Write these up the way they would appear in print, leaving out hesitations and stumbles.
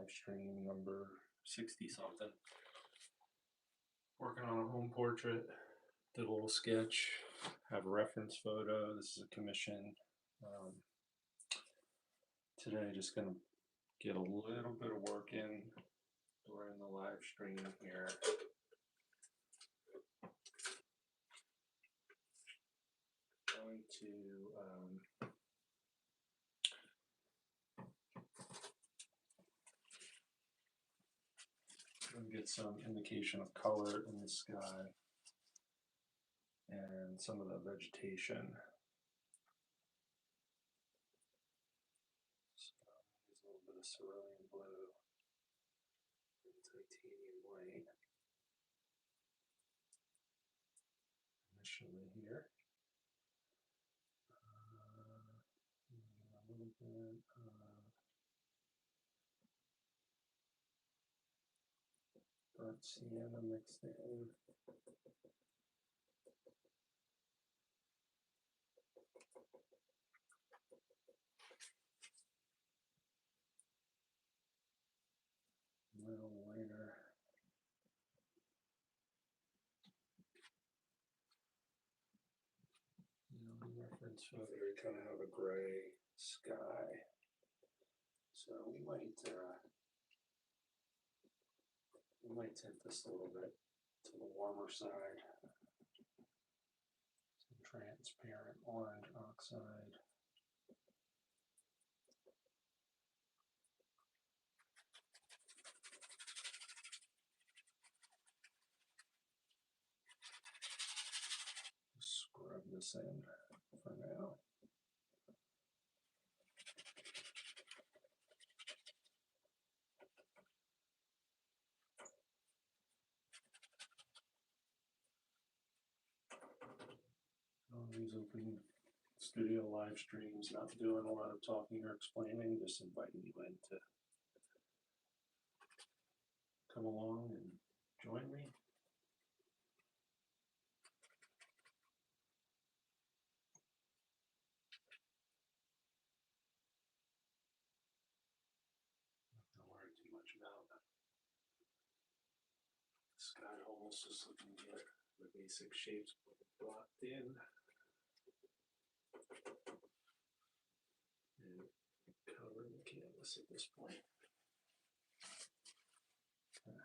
live stream number 60 something. Working on a home portrait, did a little sketch, have a reference photo. This is a commission. Today, just gonna get a little bit of work in during the live stream here. Going to get some indication of color in the sky and some of the vegetation. So use a little bit of cerulean blue and titanium white initially here. A little bit burnt sienna mixed in. A little lighter. The reference photo, we kind of have a gray sky. So we might tint this a little bit to the warmer side. Some transparent orange oxide. Scrub this in for now. On these open studio live streams, not doing a lot of talking or explaining, just inviting you in to come along and join me. Don't worry too much about the sky holes, just looking to get the basic shapes blocked in. And covering the canvas at this point. Okay.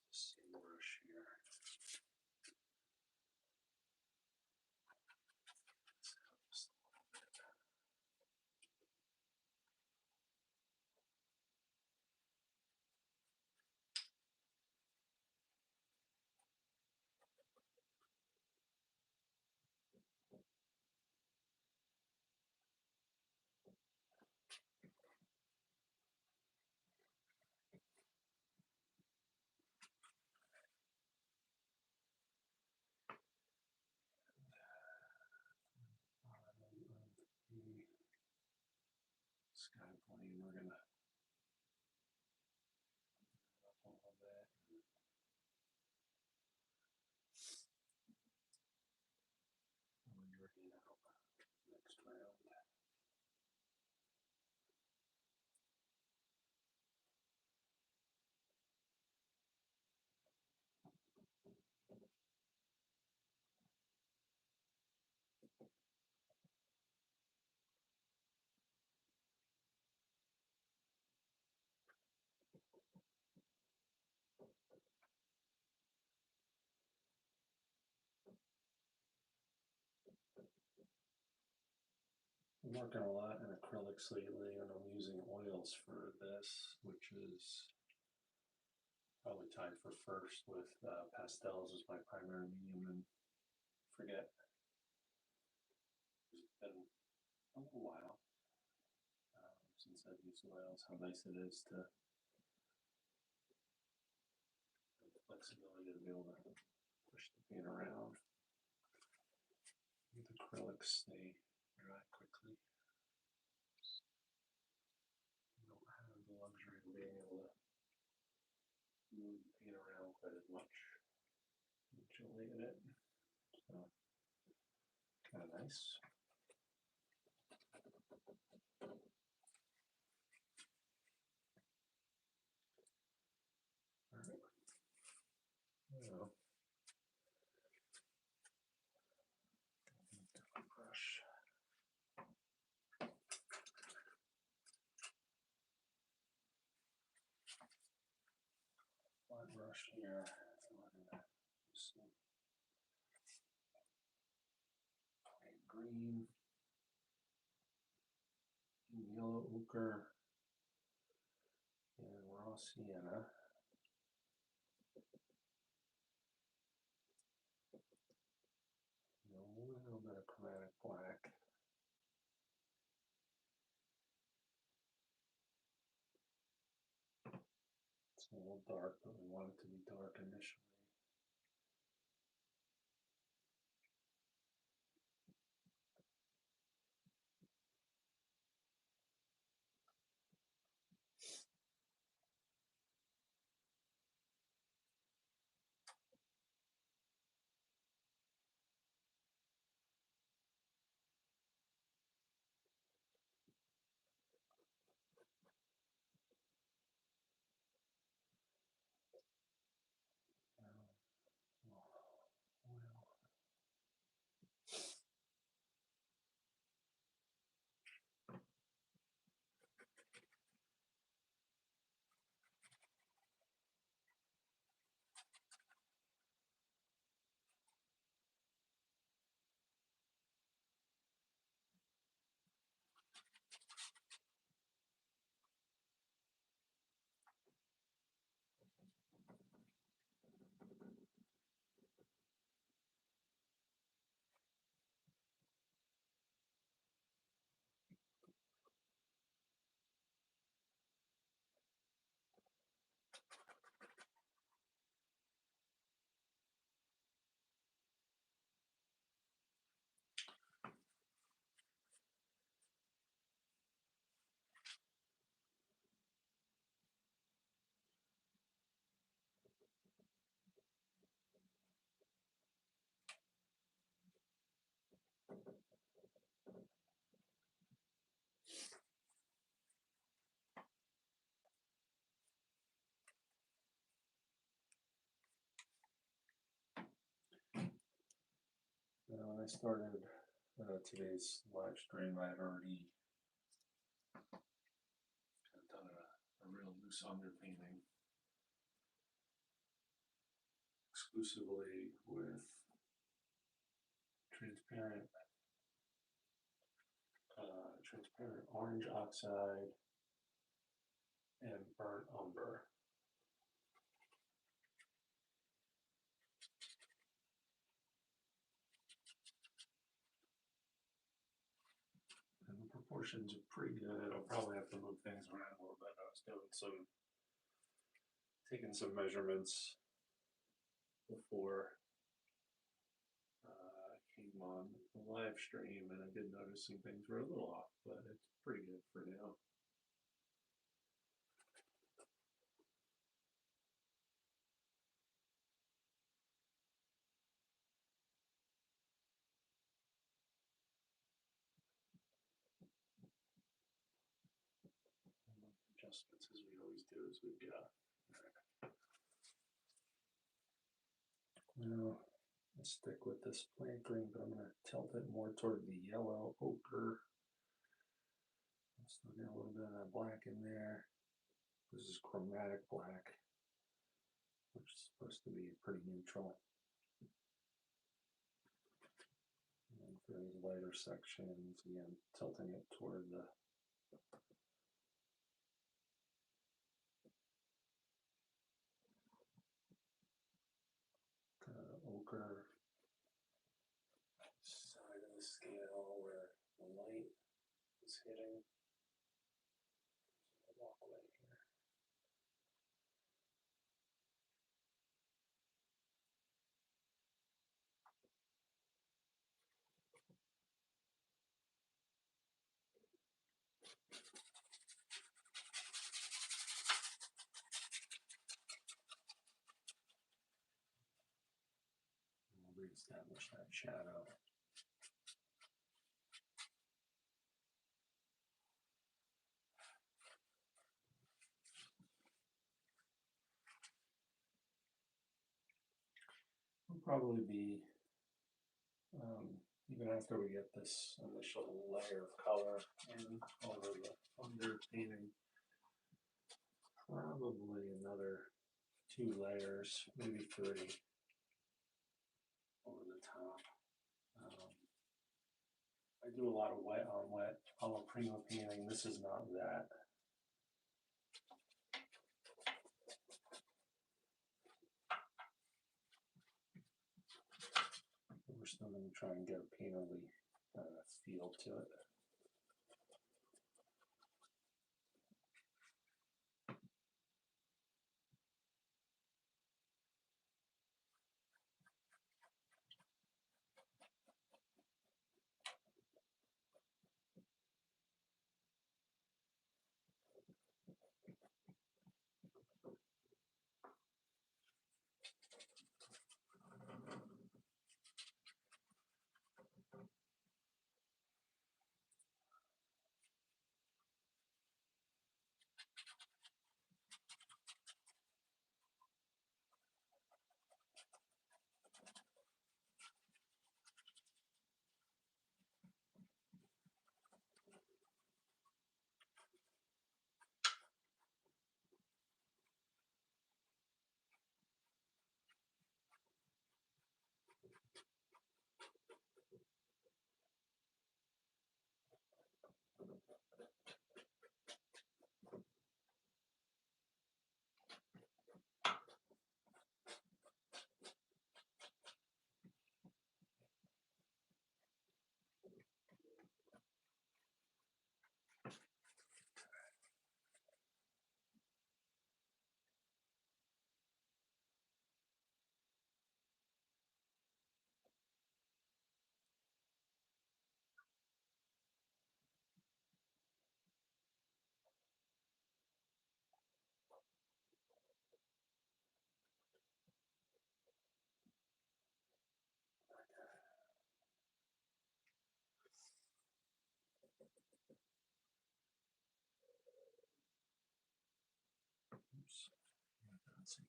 Just some brush here. Just a little bit. The sky plane, we're gonna up a little bit. And we're working out next round. I'm working a lot in acrylics lately, and I'm using oils for this, which is probably tied for first with pastels as my primary medium, and forget. It's been a little while since I've used oils, how nice it is to have the flexibility to be able to push the paint around. The acrylics, they dry quickly. You don't have the luxury of being able to move the paint around quite as much gently in it. So, kind of nice. brush here. We're gonna use some plain green, yellow ochre, and raw sienna. And a little bit of chromatic black. It's a little dark, but we want it to be dark initially. Now, when I started today's live stream, I had already done a real loose underpainting exclusively with transparent orange oxide and burnt umber. And the proportions are pretty good. I'll probably have to move things around a little bit. I was taking some measurements before I came on the live stream, and I did notice some things were a little off, but it's pretty good for now. Adjustments as we always do as we go. Now, let's stick with this plant green, but I'm going to tilt it more toward the yellow ochre. I'm still getting a little bit of that black in there. This is chromatic black, which is supposed to be pretty neutral. And for these lighter sections, again, tilting it toward the ochre side of the scale where the light is hitting. There's a walkway here. We'll reestablish that shadow. Will probably be, even after we get this initial layer of color in over the underpainting, probably another 2 layers, maybe 3 over the top. I do a lot of wet on wet alla prima painting. This is not that. We're still going to try and get a painterly feel to it. Oops. Let's see.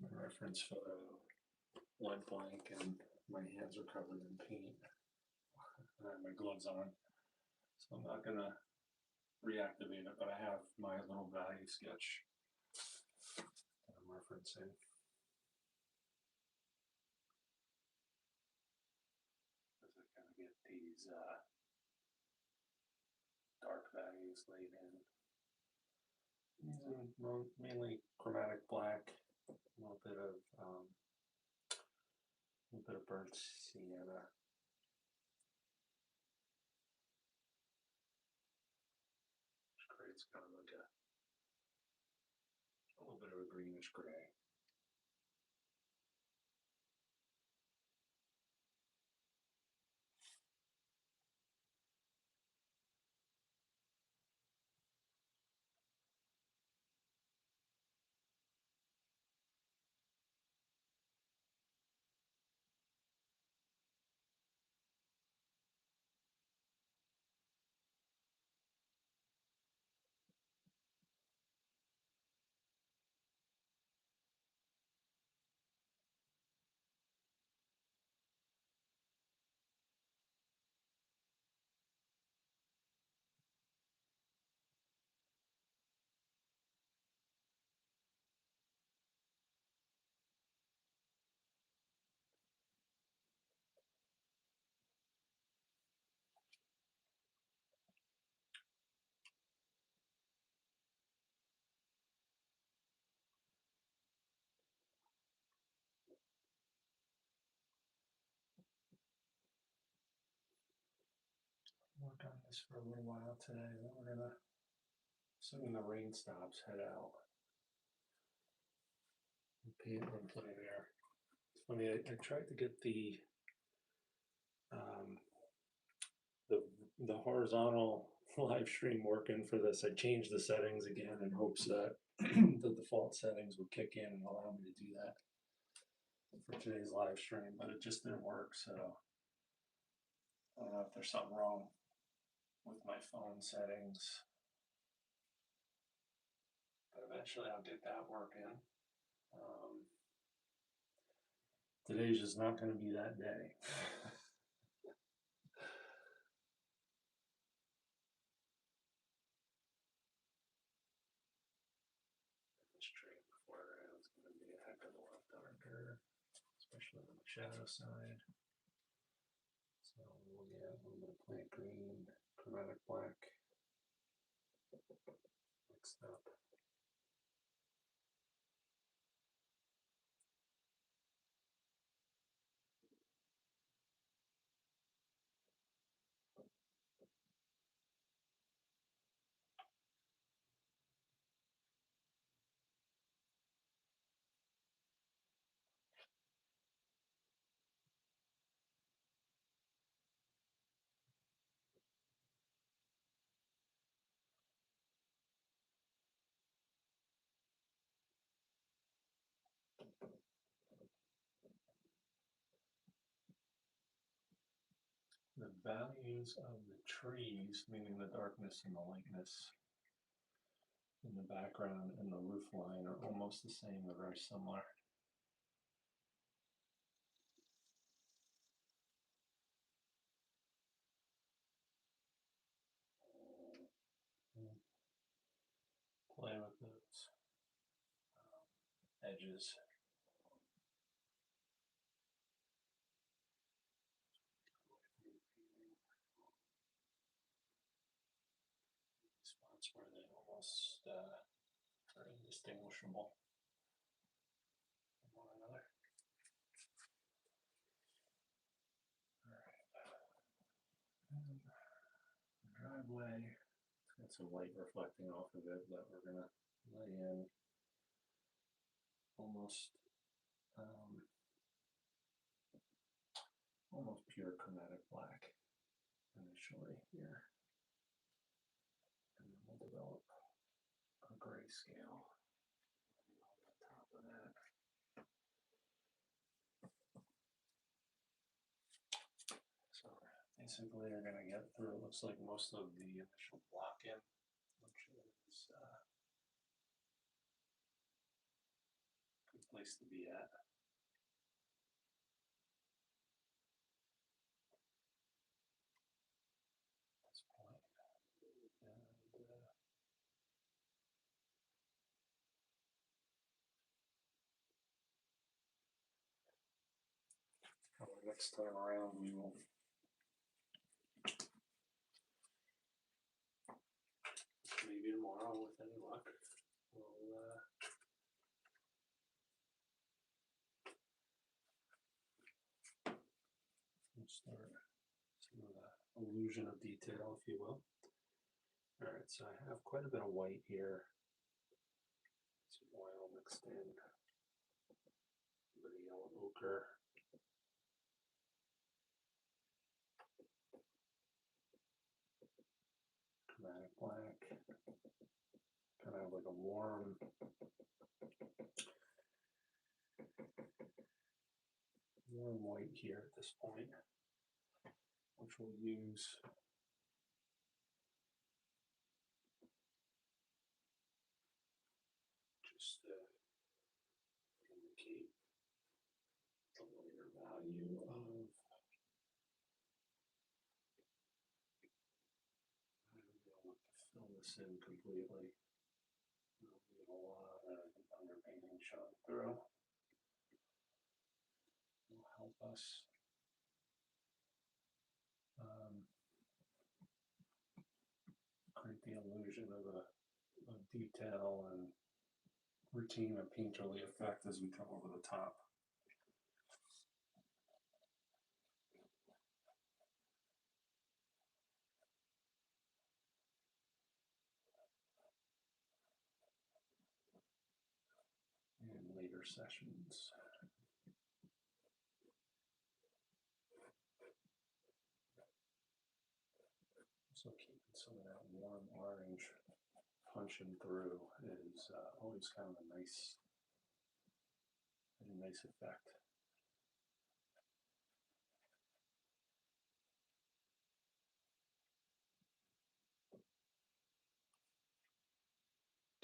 My reference photo went blank and my hands are covered in paint. I have my gloves on, so I'm not going to reactivate it, but I have my little value sketch that I'm referencing. As I kind of get these dark values laid in. Using mainly chromatic black, a little bit of burnt sienna. Which creates kind of like a little bit of a greenish gray. Work on this for a little while today. Then we're gonna, assuming the rain stops, head out and paint and play there. It's funny. I tried to get um, the horizontal live stream working for this. I changed the settings again in hopes that the default settings would kick in and allow me to do that for today's live stream, but it just didn't work. So I don't know if there's something wrong with my phone settings, but eventually I'll get that working. Today's just not going to be that day. This tree before it's going to be a heck of a lot darker, especially on the shadow side. So we'll get a little bit of plant green, chromatic black mixed up. The values of the trees, meaning the darkness and the lightness in the background and the roof line, are almost the same. They're very similar. Play with those edges. Spots where they almost are indistinguishable from one another. Driveway, it's got some light reflecting off of it, but we're gonna lay in almost almost pure chromatic black initially here, and then we'll develop a grayscale on top of that. So basically, you're gonna get through. It looks like most of the initial block in, which is a good place to be at. This point, and next time around, we will maybe tomorrow, with any luck, we'll start some of the illusion of detail, if you will. All right, so I have quite a bit of white here. So oil mixed in. A bit of yellow ochre. Chromatic black. Kind of like a warm white here at this point, which we'll use just to indicate the lighter value of. I don't know what to fill this in completely. There'll be a lot of underpainting showing through. Will help us create the illusion of detail and routine and painterly effect as we come over the top. In later sessions. So keeping some of that warm orange punching through is always kind of a nice effect.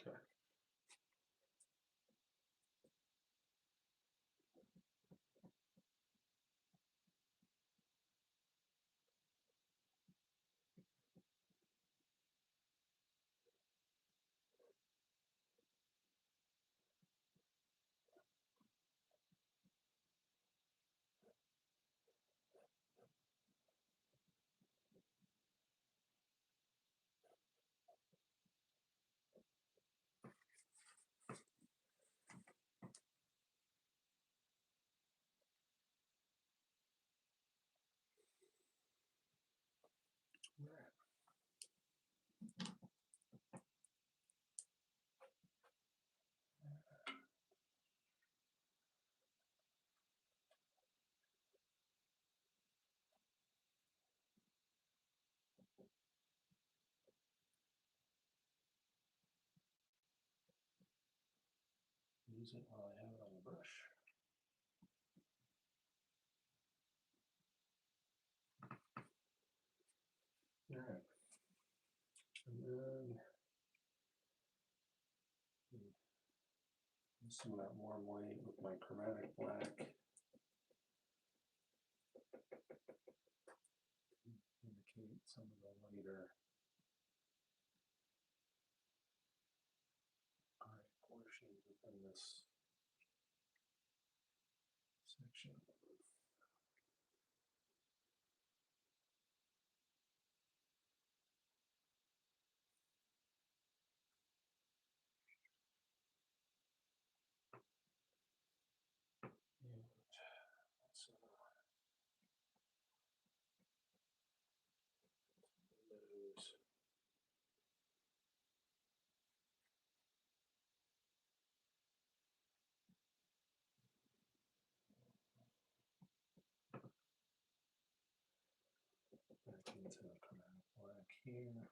Okay. Use it while I have it on the brush. All right. And then some of that warm white with my chromatic black. Indicate some of the lighter portions within this section. And so those. Back into the chromatic black here.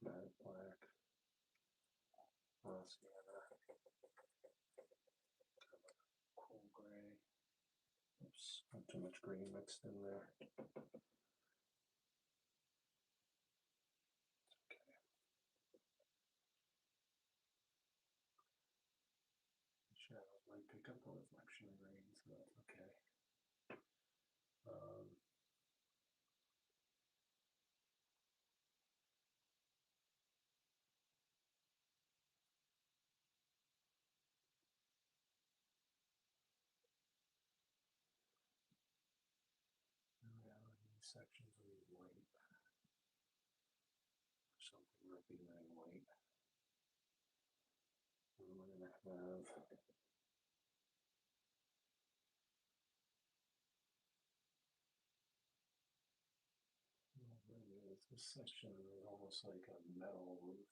Chromatic black, raw sienna, cool gray. Oops, not too much green mixed in there. Okay. Shadows might pick up a reflection of green, so that's okay. In reality, sections of these white something revealing white. And we're going to have this section is almost like a metal roof.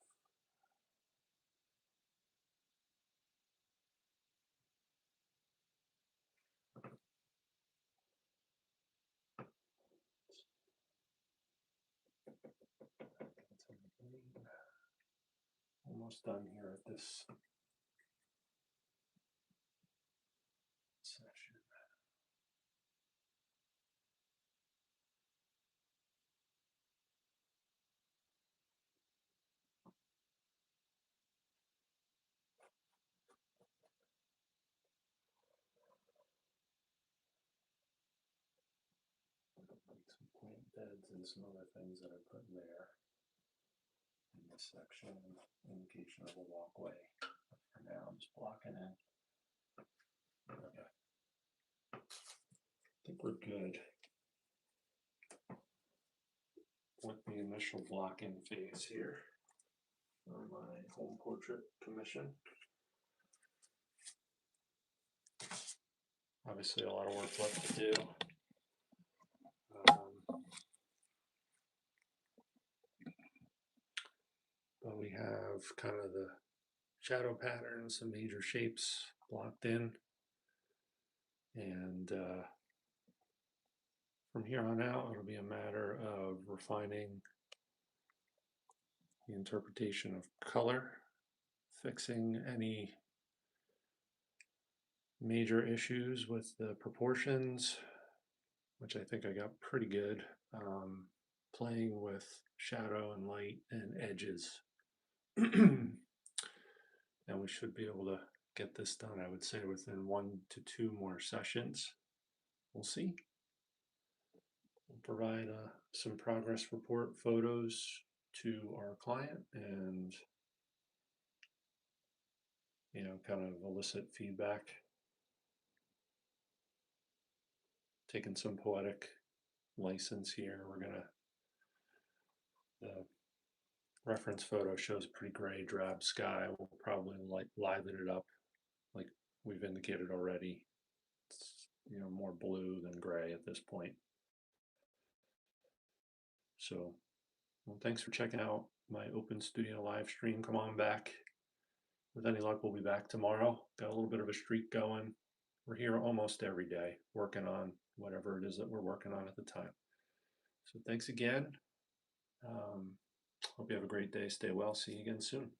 Almost done here at this section. Like some plant beds and some other things that I put in there in this section, indication of a walkway. But for now, I'm just blocking in. Okay. I think we're good with the initial block-in phase here on my home portrait commission. Obviously, a lot of work left to do. But we have kind of the shadow patterns, some major shapes blocked in. And from here on out, it'll be a matter of refining the interpretation of color, fixing any major issues with the proportions, which I think I got pretty good, playing with shadow and light and edges. And we should be able to get this done, I would say, within 1 to 2 more sessions. We'll see. We'll provide some progress report photos to our client and, you know, kind of elicit feedback. Taking some poetic license here. We're gonna, the reference photo shows a pretty gray, drab sky. We'll probably liven it up like we've indicated already. It's, you know, more blue than gray at this point. So, well, thanks for checking out my Open Studio live stream. Come on back. With any luck, we'll be back tomorrow. Got a little bit of a streak going. We're here almost every day working on whatever it is that we're working on at the time. So thanks again. Hope you have a great day. Stay well. See you again soon.